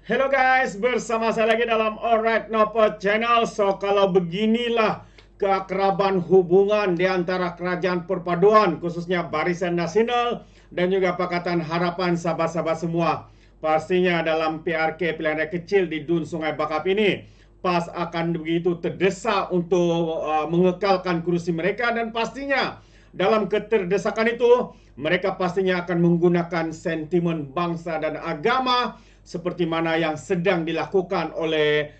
Hello guys, bersama saya lagi dalam Alright Nopo Channel. So, kalau beginilah keakraban hubungan di antara kerajaan perpaduan, khususnya Barisan Nasional dan juga Pakatan Harapan sahabat-sahabat semua. Pastinya dalam PRK pilihan raya kecil di Dun Sungai Bakap ini, PAS akan begitu terdesak untuk mengekalkan kursi mereka, dan pastinya dalam keterdesakan itu mereka pastinya akan menggunakan sentimen bangsa dan agama seperti mana yang sedang dilakukan oleh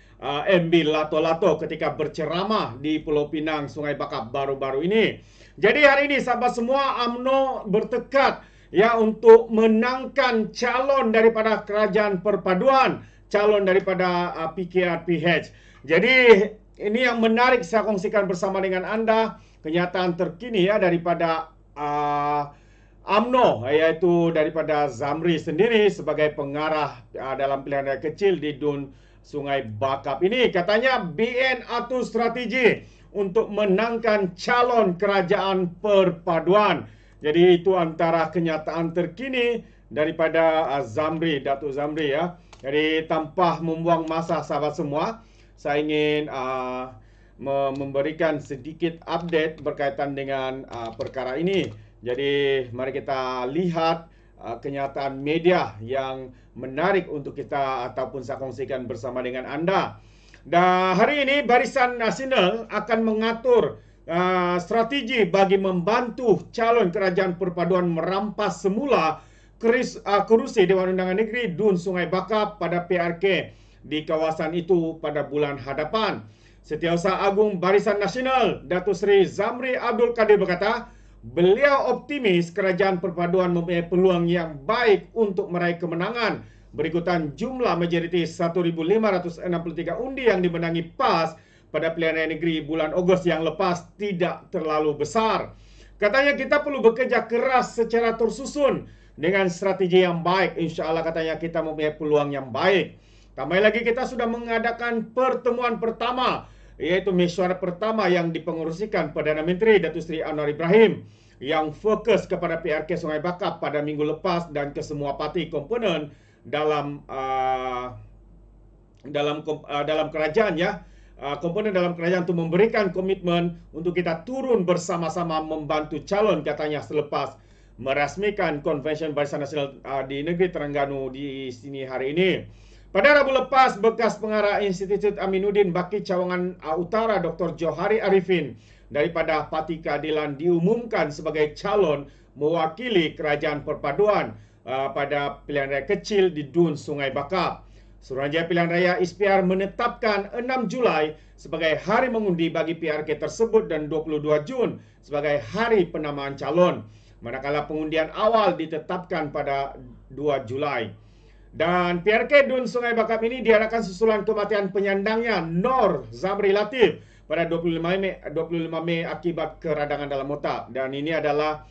MB Lato-Lato ketika berceramah di Pulau Pinang, Sungai Bakap baru-baru ini. Jadi hari ini sahabat semua, UMNO bertekad ya untuk menangkan calon daripada kerajaan perpaduan, calon daripada PKRPH. Jadi ini yang menarik saya kongsikan bersama dengan Anda, kenyataan terkini ya daripada UMNO, yaitu daripada Zamri sendiri sebagai pengarah dalam pilihan raya kecil di Dun Sungai Bakap ini. Katanya BN atur strategi untuk menangkan calon kerajaan perpaduan. Jadi itu antara kenyataan terkini daripada Zamri, Datuk Zamri ya. Jadi tanpa membuang masa sahabat semua, saya ingin memberikan sedikit update berkaitan dengan perkara ini. Jadi mari kita lihat kenyataan media yang menarik untuk kita ataupun saya kongsikan bersama dengan Anda. Dan hari ini Barisan Nasional akan mengatur strategi bagi membantu calon kerajaan perpaduan merampas semula kerusi Dewan Undangan Negeri Dun Sungai Bakap pada PRK di kawasan itu pada bulan hadapan. Setiausaha Agung Barisan Nasional Datuk Seri Zamri Abdul Kadir berkata, beliau optimis kerajaan perpaduan mempunyai peluang yang baik untuk meraih kemenangan berikutan jumlah majoriti 1,563 undi yang dimenangi PAS pada pilihan raya negeri bulan Ogos yang lepas tidak terlalu besar. Katanya kita perlu bekerja keras secara tersusun dengan strategi yang baik. Insya Allah katanya kita mempunyai peluang yang baik. Tambah lagi kita sudah mengadakan pertemuan pertama, yaitu mesyuarat pertama yang dipengerusikan Perdana Menteri Datuk Seri Anwar Ibrahim yang fokus kepada PRK Sungai Bakap pada minggu lepas dan ke semua parti komponen dalam kerajaan ya. Komponen dalam kerajaan untuk memberikan komitmen untuk kita turun bersama-sama membantu calon, katanya selepas merasmikan Konvensyen Barisan Nasional di negeri Terengganu di sini hari ini. Pada Rabu lepas, bekas pengarah Institut Aminuddin Baki Cawangan Utara Dr. Johari Arifin daripada Parti Keadilan diumumkan sebagai calon mewakili kerajaan perpaduan pada pilihan raya kecil di Dun Sungai Bakap. Suruhanjaya Pilihan Raya ISPR menetapkan 6 Julai sebagai hari mengundi bagi PRK tersebut dan 22 Jun sebagai hari penamaan calon, manakala pengundian awal ditetapkan pada 2 Julai. Dan PRK Dun Sungai Bakap ini diadakan susulan kematian penyandangnya Nor Zamri Latif pada 25 Mei akibat keradangan dalam otak. Dan ini adalah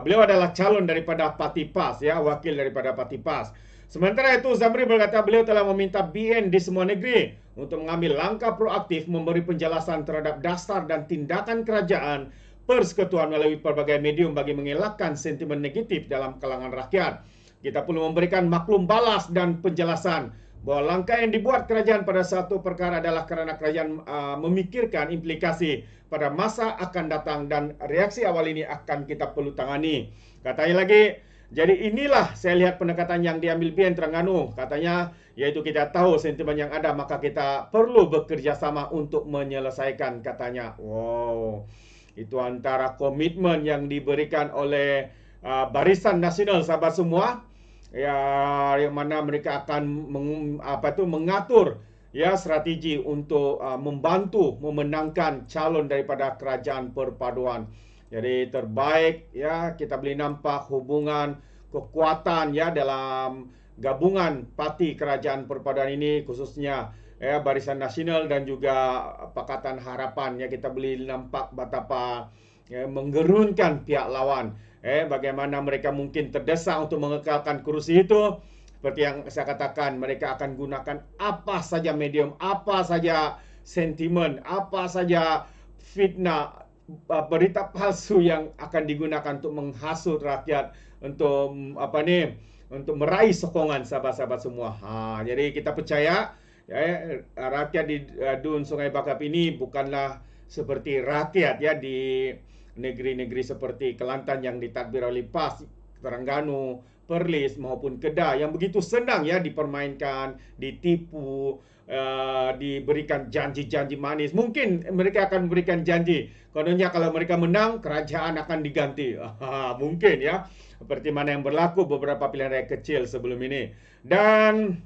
beliau adalah calon daripada Parti PAS ya, wakil daripada Parti PAS. Sementara itu Zamri berkata beliau telah meminta BN di semua negeri untuk mengambil langkah proaktif memberi penjelasan terhadap dasar dan tindakan kerajaan persekutuan melalui pelbagai medium bagi mengelakkan sentimen negatif dalam kalangan rakyat. Kita perlu memberikan maklum balas dan penjelasan bahwa langkah yang dibuat kerajaan pada satu perkara adalah kerana kerajaan memikirkan implikasi pada masa akan datang dan reaksi awal ini akan kita perlu tangani. Katanya lagi, jadi inilah saya lihat pendekatan yang diambil BN Terengganu. Katanya, yaitu kita tahu sentimen yang ada, maka kita perlu bekerja sama untuk menyelesaikan, katanya. Wow, itu antara komitmen yang diberikan oleh Barisan Nasional sahabat semua, ya, yang mana mereka akan mengatur ya strategi untuk membantu memenangkan calon daripada kerajaan perpaduan. Jadi terbaik ya, kita boleh nampak hubungan kekuatan ya dalam gabungan parti kerajaan perpaduan ini, khususnya ya Barisan Nasional dan juga Pakatan Harapan ya, kita boleh nampak betapa ya, menggerunkan pihak lawan. Bagaimana mereka mungkin terdesak untuk mengekalkan kursi itu. Seperti yang saya katakan, mereka akan gunakan apa saja medium, apa saja sentimen, apa saja fitnah berita palsu yang akan digunakan untuk menghasut rakyat untuk untuk meraih sokongan sahabat-sahabat semua. Jadi kita percaya ya, rakyat di Dun Sungai Bakap ini bukanlah seperti rakyat ya di negeri-negeri seperti Kelantan yang ditadbir oleh PAS, Terengganu, Perlis maupun Kedah yang begitu senang ya dipermainkan, ditipu, diberikan janji-janji manis. Mungkin mereka akan memberikan janji, kononnya kalau mereka menang kerajaan akan diganti. Mungkin ya, seperti mana yang berlaku beberapa pilihan raya kecil sebelum ini. Dan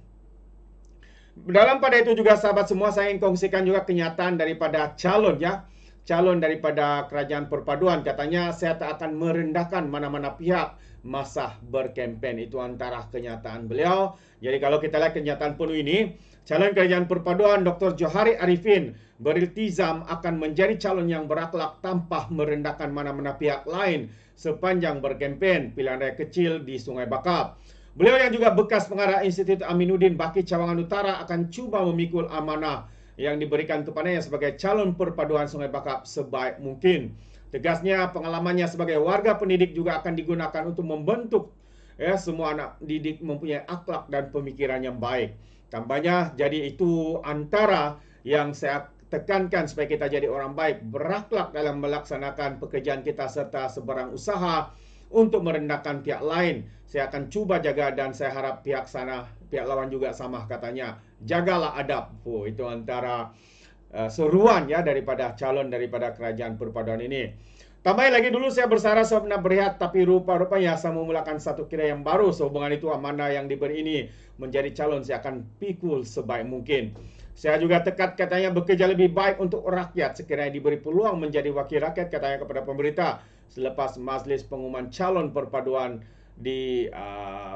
dalam pada itu juga sahabat semua, saya ingin kongsikan juga kenyataan daripada calon ya. Calon daripada kerajaan perpaduan katanya saya tak akan merendahkan mana-mana pihak masa berkempen. Itu antara kenyataan beliau. Jadi kalau kita lihat kenyataan penuh ini, calon kerajaan perpaduan Dr. Johari Arifin beriltizam akan menjadi calon yang berakhlak tanpa merendahkan mana-mana pihak lain sepanjang berkempen pilihan raya kecil di Sungai Bakap. Beliau yang juga bekas pengarah Institut Aminuddin Baki Cawangan Utara akan cuba memikul amanah yang diberikan kepadanya sebagai calon perpaduan Sungai Bakap sebaik mungkin. Tegasnya, pengalamannya sebagai warga pendidik juga akan digunakan untuk membentuk ya semua anak didik mempunyai akhlak dan pemikiran yang baik. Tambahnya, jadi itu antara yang saya tekankan supaya kita jadi orang baik, berakhlak dalam melaksanakan pekerjaan kita serta sebarang usaha untuk merendahkan pihak lain. Saya akan cuba jaga dan saya harap pihak lawan juga sama katanya. Jagalah adab. Itu antara seruan ya daripada calon daripada kerajaan perpaduan ini. Tambahin lagi dulu, saya bersara saya pernah berehat tapi rupa-rupanya saya memulakan satu kira yang baru. Sehubungan itu amanah yang diberi ini menjadi calon saya akan pikul sebaik mungkin. Saya juga tekad katanya bekerja lebih baik untuk rakyat sekiranya diberi peluang menjadi wakil rakyat katanya kepada pemerintah selepas majlis pengumuman calon perpaduan di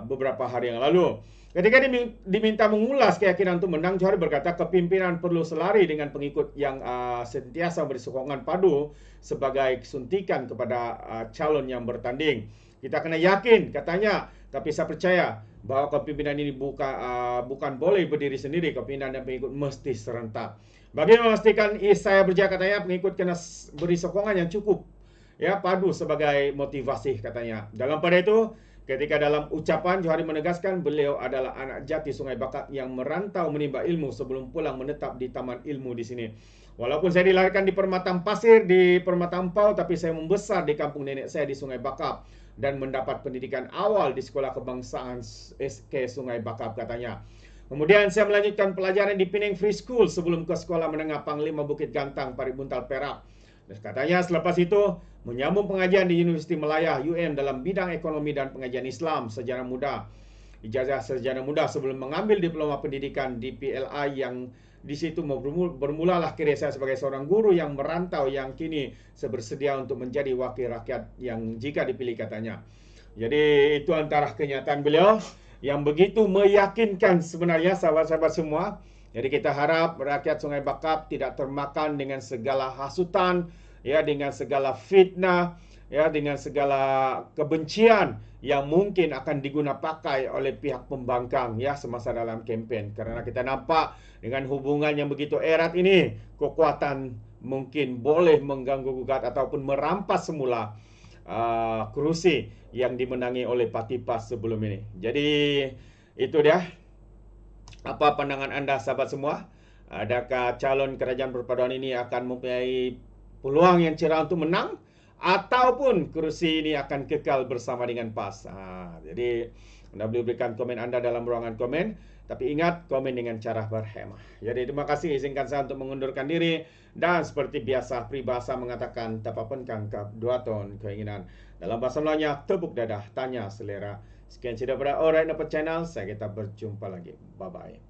beberapa hari yang lalu. Ketika diminta mengulas keyakinan untuk menang, Johari berkata kepimpinan perlu selari dengan pengikut yang sentiasa memberi sokongan padu sebagai suntikan kepada calon yang bertanding. Kita kena yakin katanya, tapi saya percaya bahwa kepimpinan ini bukan boleh berdiri sendiri. Kepimpinan dan pengikut mesti serentak. Bagi memastikan saya berjaya katanya, pengikut kena beri sokongan yang cukup ya padu sebagai motivasi katanya. Dalam pada itu, ketika dalam ucapan Johari menegaskan beliau adalah anak jati Sungai Bakap yang merantau menimba ilmu sebelum pulang menetap di Taman Ilmu di sini. Walaupun saya dilahirkan di Permatang Pasir, di Permatang Pau, tapi saya membesar di kampung nenek saya di Sungai Bakap dan mendapat pendidikan awal di Sekolah Kebangsaan SK Sungai Bakap katanya. Kemudian saya melanjutkan pelajaran di Penang Free School sebelum ke Sekolah Menengah Panglima Bukit Gantang, Paribuntal, Perak. Dan katanya selepas itu menyambung pengajian di Universiti Malaya UM dalam bidang ekonomi dan pengajian Islam sejarah muda. Ijazah sejarah muda sebelum mengambil diploma pendidikan di PLI yang di situ bermulalah kerjaya saya sebagai seorang guru yang merantau yang kini bersedia untuk menjadi wakil rakyat yang jika dipilih katanya. Jadi itu antara kenyataan beliau yang begitu meyakinkan sebenarnya sahabat-sahabat semua. Jadi kita harap rakyat Sungai Bakap tidak termakan dengan segala hasutan, ya, dengan segala fitnah, ya, dengan segala kebencian yang mungkin akan digunapakai oleh pihak pembangkang ya semasa dalam kempen. Karena kita nampak dengan hubungan yang begitu erat ini, kekuatan mungkin boleh mengganggu gugat ataupun merampas semula kerusi yang dimenangi oleh parti PAS sebelum ini. Jadi itu dia. Apa pandangan anda sahabat semua? Adakah calon kerajaan perpaduan ini akan mempunyai peluang yang cerah untuk menang? Ataupun kerusi ini akan kekal bersama dengan PAS? Jadi anda boleh berikan komen anda dalam ruangan komen. Tapi ingat, komen dengan cara berhemah. Jadi terima kasih, izinkan saya untuk mengundurkan diri. Dan seperti biasa, peribahasa mengatakan tapapun kangkap 2 ton keinginan. Dalam bahasa Melayunya, tepuk dadah, tanya selera. Sekian cerita pada Alright Dapat Channel. Kita berjumpa lagi. Bye-bye.